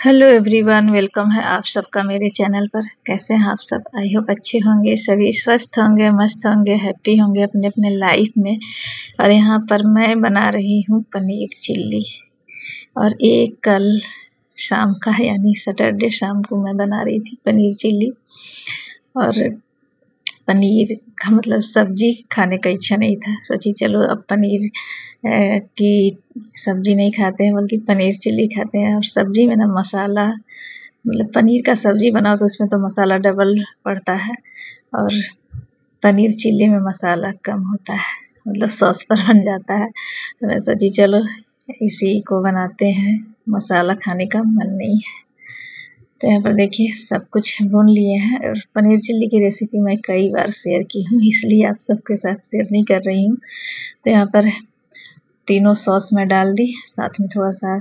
Hello everyone, welcome है आप सबका मेरे चैनल पर। कैसे हैं आप सब? आई होप अच्छे होंगे, सभी स्वस्थ होंगे, मस्त होंगे, हैप्पी होंगे अपने अपने लाइफ में। और यहाँ पर मैं बना रही हूँ पनीर चिल्ली। और ये कल शाम का है, यानी सैटरडे शाम को मैं बना रही थी पनीर चिल्ली। और पनीर का मतलब सब्जी खाने का इच्छा नहीं था, सोची चलो अब पनीर की सब्जी नहीं खाते हैं बल्कि पनीर चिल्ली खाते हैं। और सब्जी में ना मसाला, मतलब पनीर का सब्जी बनाओ तो उसमें तो मसाला डबल पड़ता है, और पनीर चिल्ली में मसाला कम होता है, मतलब सॉस पर बन जाता है। तो मैं सोची चलो इसी को बनाते हैं, मसाला खाने का मन नहीं है। तो यहाँ पर देखिए सब कुछ भून लिए हैं। और पनीर चिल्ली की रेसिपी मैं कई बार शेयर की हूँ, इसलिए आप सबके साथ शेयर नहीं कर रही हूँ। तो यहाँ पर तीनों सॉस में डाल दी, साथ में थोड़ा सा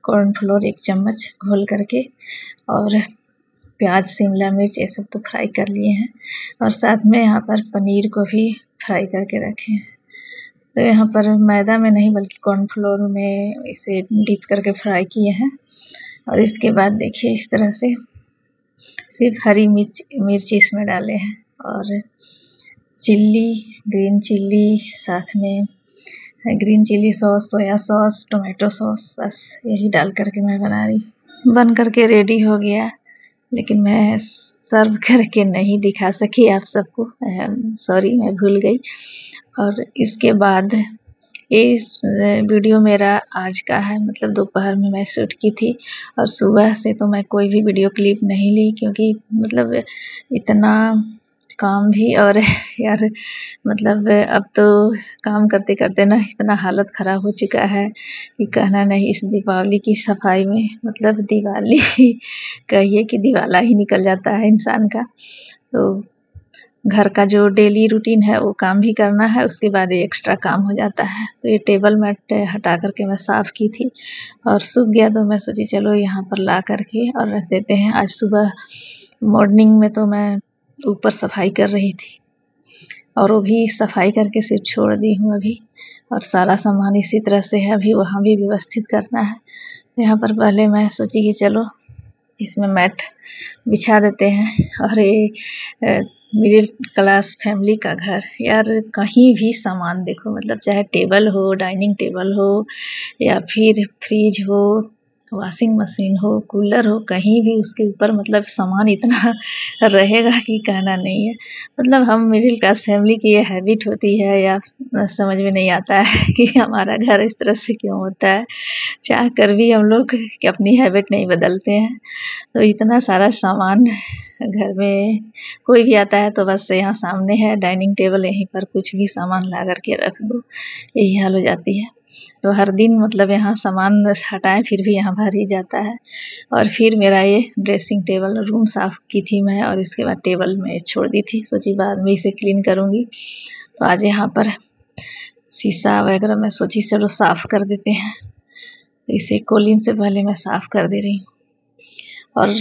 कॉर्नफ्लोर 1 चम्मच घोल करके, और प्याज, शिमला मिर्च ये सब तो फ्राई कर लिए हैं। और साथ में यहाँ पर पनीर को भी फ्राई करके रखे हैं। तो यहाँ पर मैदा में नहीं बल्कि कॉर्नफ्लोर में इसे डीप करके फ्राई किए हैं। और इसके बाद देखिए इस तरह से सिर्फ हरी मिर्ची इसमें डाले हैं, और चिल्ली, ग्रीन चिल्ली, साथ में green chilli sauce, soya sauce, tomato sauce, बस यही डाल करके मैं बना रही। बन करके रेडी हो गया, लेकिन मैं सर्व करके नहीं दिखा सकी आप सबको, सॉरी, मैं भूल गई। और इसके बाद ये वीडियो मेरा आज का है, मतलब दोपहर में मैं शूट की थी। और सुबह से तो मैं कोई भी वीडियो क्लिप नहीं ली, क्योंकि मतलब इतना काम भी, और यार मतलब अब तो काम करते करते ना इतना हालत ख़राब हो चुका है कि कहना नहीं। इस दीपावली की सफाई में, मतलब दिवाली कहिए कि दिवाला ही निकल जाता है इंसान का। तो घर का जो डेली रूटीन है वो काम भी करना है, उसके बाद ये एक्स्ट्रा काम हो जाता है। तो ये टेबल मैट हटा करके मैं साफ़ की थी और सूख गया, तो मैं सोची चलो यहाँ पर ला करके और रख देते हैं। आज सुबह मॉर्निंग में तो मैं ऊपर सफाई कर रही थी, और वो भी सफाई करके सिर्फ छोड़ दी हूँ अभी। और सारा सामान इसी तरह से है, अभी वहाँ भी व्यवस्थित करना है। तो यहाँ पर पहले मैं सोची कि चलो इसमें मैट बिछा देते हैं। और ये मिडिल क्लास फैमिली का घर, यार कहीं भी सामान देखो, मतलब चाहे टेबल हो, डाइनिंग टेबल हो, या फिर फ्रिज हो, वॉशिंग मशीन हो, कूलर हो, कहीं भी उसके ऊपर मतलब सामान इतना रहेगा कि कहना नहीं है। मतलब हम मिडिल क्लास फैमिली की ये हैबिट होती है, या समझ में नहीं आता है कि हमारा घर इस तरह से क्यों होता है। चाह कर भी हम लोग अपनी हैबिट नहीं बदलते हैं। तो इतना सारा सामान घर में कोई भी आता है तो बस यहाँ सामने है डाइनिंग टेबल, यहीं पर कुछ भी सामान ला करके रख दो, यही हाल हो जाती है। तो हर दिन मतलब यहाँ सामान हटाएं फिर भी यहाँ भर ही जाता है। और फिर मेरा ये ड्रेसिंग टेबल, रूम साफ़ की थी मैं, और इसके बाद टेबल में छोड़ दी थी, सोची बाद में इसे क्लीन करूँगी। तो आज यहाँ पर शीशा वगैरह मैं सोची चलो साफ़ कर देते हैं। तो इसे कॉलिन से पहले मैं साफ़ कर दे रही हूँ। और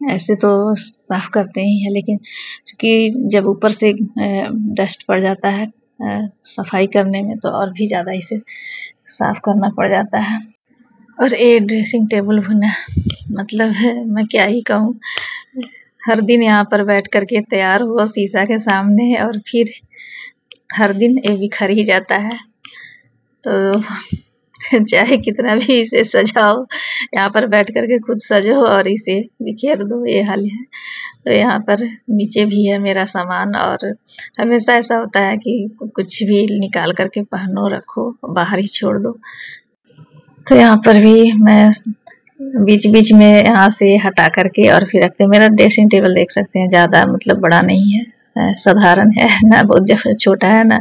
ऐसे तो साफ़ करते ही हैं, लेकिन क्योंकि जब ऊपर से डस्ट पड़ जाता है सफाई करने में, तो और भी ज़्यादा इसे साफ़ करना पड़ जाता है। और ये ड्रेसिंग टेबल भुना, मतलब है मैं क्या ही कहूँ, हर दिन यहाँ पर बैठ कर के तैयार हुआ शीशा के सामने, और फिर हर दिन ये बिखर ही जाता है। तो चाहे कितना भी इसे सजाओ, यहाँ पर बैठ कर के खुद सजो और इसे बिखेर दो, ये हाल है। तो यहाँ पर नीचे भी है मेरा सामान, और हमेशा ऐसा होता है कि कुछ भी निकाल करके पहनो, रखो, बाहर ही छोड़ दो। तो यहाँ पर भी मैं बीच बीच में यहाँ से हटा करके और फिर रखते। मेरा ड्रेसिंग टेबल देख सकते हैं, ज़्यादा मतलब बड़ा नहीं है, साधारण है, ना बहुत छोटा है ना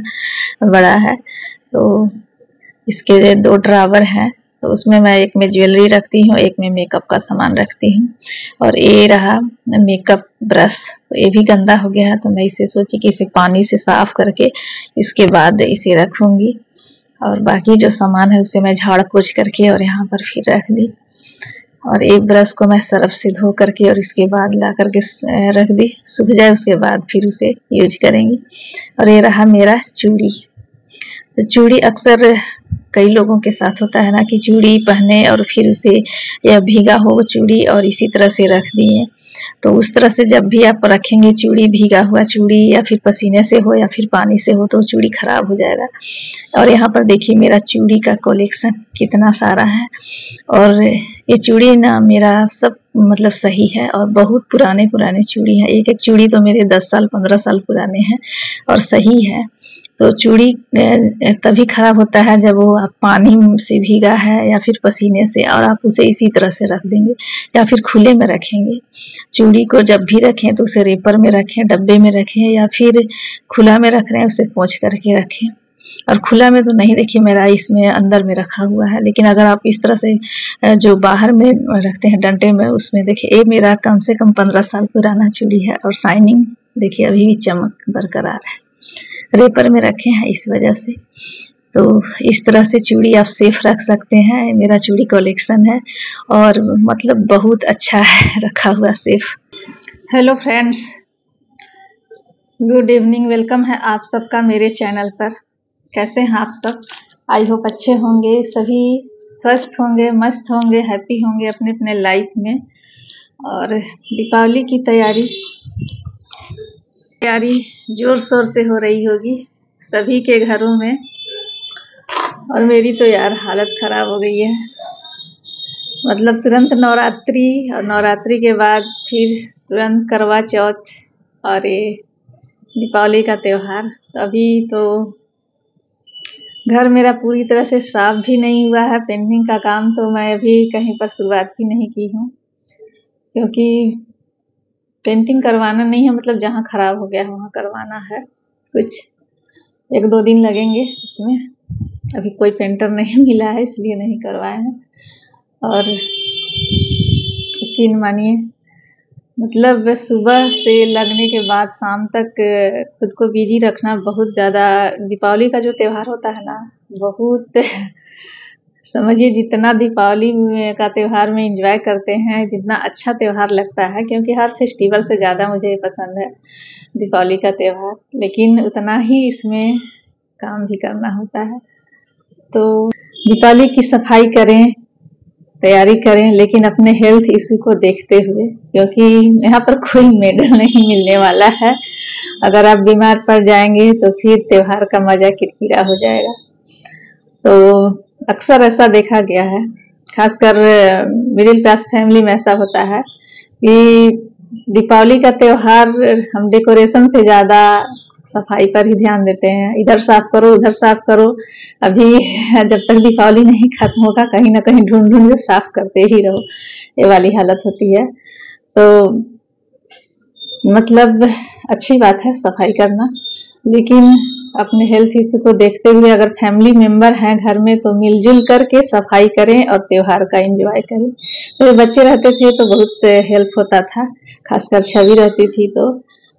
बड़ा है। तो इसके 2 ड्रावर हैं, तो उसमें मैं एक में ज्वेलरी रखती हूँ, एक में मेकअप का सामान रखती हूँ। और ये रहा मेकअप ब्रश, तो ये भी गंदा हो गया है, तो मैं इसे सोची कि इसे पानी से साफ़ करके इसके बाद इसे रखूँगी। और बाकी जो सामान है उसे मैं झाड़ पोंछ करके और यहाँ पर फिर रख दी। और एक ब्रश को मैं सर्फ से धो करके और इसके बाद ला करके रख दी, सूख जाए उसके बाद फिर उसे यूज करेंगी। और ये रहा मेरा चूड़ी। तो चूड़ी अक्सर कई लोगों के साथ होता है ना कि चूड़ी पहने और फिर उसे या भीगा हो चूड़ी और इसी तरह से रख दिए। तो उस तरह से जब भी आप रखेंगे चूड़ी, भीगा हुआ चूड़ी या फिर पसीने से हो या फिर पानी से हो, तो चूड़ी खराब हो जाएगा। और यहाँ पर देखिए मेरा चूड़ी का कलेक्शन कितना सारा है। और ये चूड़ी ना मेरा सब मतलब सही है और बहुत पुराने चूड़ी हैं। एक एक चूड़ी तो मेरे 10 साल 15 साल पुराने हैं और सही है। तो चूड़ी तभी खराब होता है जब वो आप पानी से भीगा है या फिर पसीने से, और आप उसे इसी तरह से रख देंगे या फिर खुले में रखेंगे। चूड़ी को जब भी रखें तो उसे रेपर में रखें, डब्बे में रखें, या फिर खुला में रख रहे हैं उसे पोंछ करके रखें। और खुला में तो नहीं, देखिए मेरा इसमें अंदर में रखा हुआ है, लेकिन अगर आप इस तरह से जो बाहर में रखते हैं डंडे में, उसमें देखिए ये मेरा कम से कम 15 साल पुराना चूड़ी है और शाइनिंग देखिए अभी भी चमक बरकरार है। रेपर में रखे हैं इस वजह से। तो इस तरह से चूड़ी आप सेफ रख सकते हैं। मेरा चूड़ी कलेक्शन है और मतलब बहुत अच्छा है रखा हुआ safe. Hello friends, good evening, welcome है आप सबका मेरे चैनल पर। कैसे हैं आप सब? आई होप अच्छे होंगे, सभी स्वस्थ होंगे, मस्त होंगे, हैप्पी होंगे अपने अपने लाइफ में। और दीपावली की तैयारी जोर शोर से हो रही होगी सभी के घरों में, और मेरी तो यार हालत खराब हो गई है। मतलब तुरंत नवरात्रि, और नवरात्रि के बाद फिर तुरंत करवा चौथ और ये दीपावली का त्योहार। तो अभी तो घर मेरा पूरी तरह से साफ भी नहीं हुआ है। पेंटिंग का काम तो मैं अभी कहीं पर शुरुआत भी नहीं की हूँ, क्योंकि पेंटिंग करवाना नहीं है, मतलब जहाँ खराब हो गया है वहाँ करवाना है। कुछ 1-2 दिन लगेंगे उसमें। अभी कोई पेंटर नहीं मिला है इसलिए नहीं करवाए हैं। और यकीन मानिए, मतलब सुबह से लगने के बाद शाम तक खुद को बिजी रखना बहुत ज़्यादा। दीपावली का जो त्योहार होता है ना, बहुत समझिए जितना दीपावली का त्योहार में एंजॉय करते हैं, जितना अच्छा त्योहार लगता है, क्योंकि हर फेस्टिवल से ज़्यादा मुझे पसंद है दीपावली का त्योहार, लेकिन उतना ही इसमें काम भी करना होता है। तो दीपावली की सफाई करें, तैयारी करें, लेकिन अपने हेल्थ इशू को देखते हुए, क्योंकि यहाँ पर कोई मेडल नहीं मिलने वाला है। अगर आप बीमार पड़ जाएंगे तो फिर त्योहार का मजा किरकिरा हो जाएगा। तो अक्सर ऐसा देखा गया है, खासकर मिडिल क्लास फैमिली में ऐसा होता है कि दीपावली का त्योहार हम डेकोरेशन से ज़्यादा सफाई पर ही ध्यान देते हैं। इधर साफ करो, उधर साफ करो। अभी जब तक दीपावली नहीं खत्म होगा कहीं ना कहीं ढूंढ ढूंढ के साफ करते ही रहो, ये वाली हालत होती है। तो मतलब अच्छी बात है सफाई करना, लेकिन अपने हेल्थ इशू को देखते हुए अगर फैमिली मेंबर हैं घर में तो मिलजुल करके सफाई करें और त्योहार का एंजॉय करें। मेरे बच्चे रहते थे तो बहुत हेल्प होता था, खासकर छवि रहती थी तो।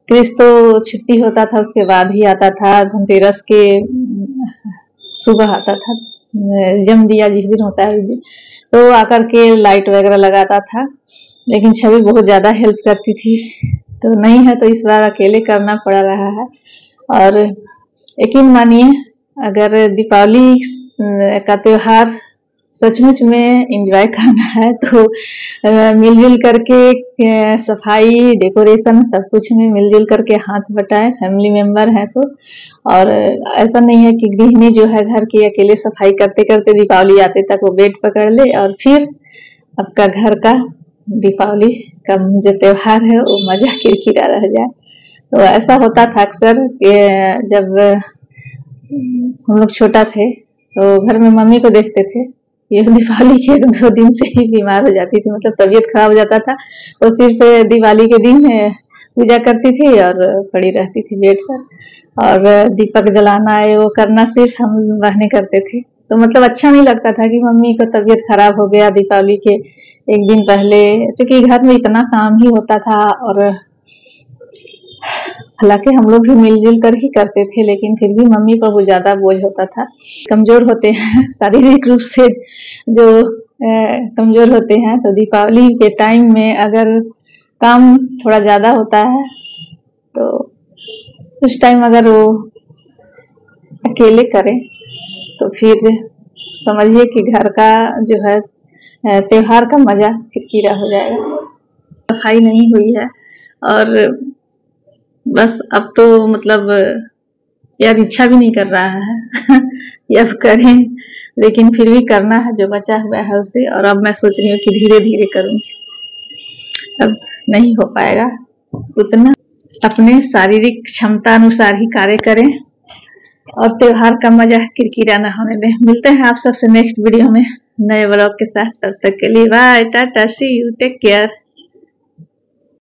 क्रिस तो छुट्टी होता था उसके बाद ही आता था, धनतेरस के सुबह आता था, जम दिया जिस दिन होता है उस दिन, तो आकर के लाइट वगैरह लगाता था। लेकिन छवि बहुत ज़्यादा हेल्प करती थी, तो नहीं है तो इस बार अकेले करना पड़ रहा है। और यकीन मानिए, अगर दीपावली का त्योहार सचमुच में एंजॉय करना है तो मिलजुल करके सफाई, डेकोरेशन सब कुछ में मिलजुल करके हाथ बटाएं, फैमिली मेंबर है तो। और ऐसा नहीं है कि गृहिणी जो है घर की अकेले सफाई करते करते दीपावली आते तक वो बेड पकड़ ले और फिर आपका घर का दीपावली का जो त्योहार है वो मजा किरकिरा रह जाए। तो ऐसा होता था अक्सर कि जब हम लोग छोटा थे तो घर में मम्मी को देखते थे, ये दीपावली के 1-2 दिन से ही बीमार हो जाती थी, मतलब तबीयत खराब हो जाता था। वो सिर्फ दिवाली के दिन पूजा करती थी और पड़ी रहती थी बेड पर, और दीपक जलाना है वो करना सिर्फ हम बहने करते थे। तो मतलब अच्छा नहीं लगता था कि मम्मी को तबीयत खराब हो गया दीपावली के 1 दिन पहले, क्योंकि घर में इतना काम ही होता था। और हालांकि हम लोग भी मिलजुल कर ही करते थे, लेकिन फिर भी मम्मी पर वो ज्यादा बोझ होता था। कमजोर होते हैं शारीरिक रूप से, जो कमजोर होते हैं, तो दीपावली के टाइम में अगर काम थोड़ा ज्यादा होता है तो उस टाइम अगर वो अकेले करें तो फिर समझिए कि घर का जो है त्योहार का मजा किरकिरा हो जाएगा। सफाई नहीं हुई है और बस अब तो मतलब यार इच्छा भी नहीं कर रहा है कि अब करें, लेकिन फिर भी करना है जो बचा हुआ है उसे। और अब मैं सोच रही हूँ कि धीरे धीरे करूँगी, अब नहीं हो पाएगा उतना। अपने शारीरिक क्षमता अनुसार ही कार्य करें और त्योहार का मजा किरकिरा ना होने दें। मिलते हैं आप सबसे नेक्स्ट वीडियो में नए व्लॉग के साथ। तब तक के लिए bye, tata, see you, take care.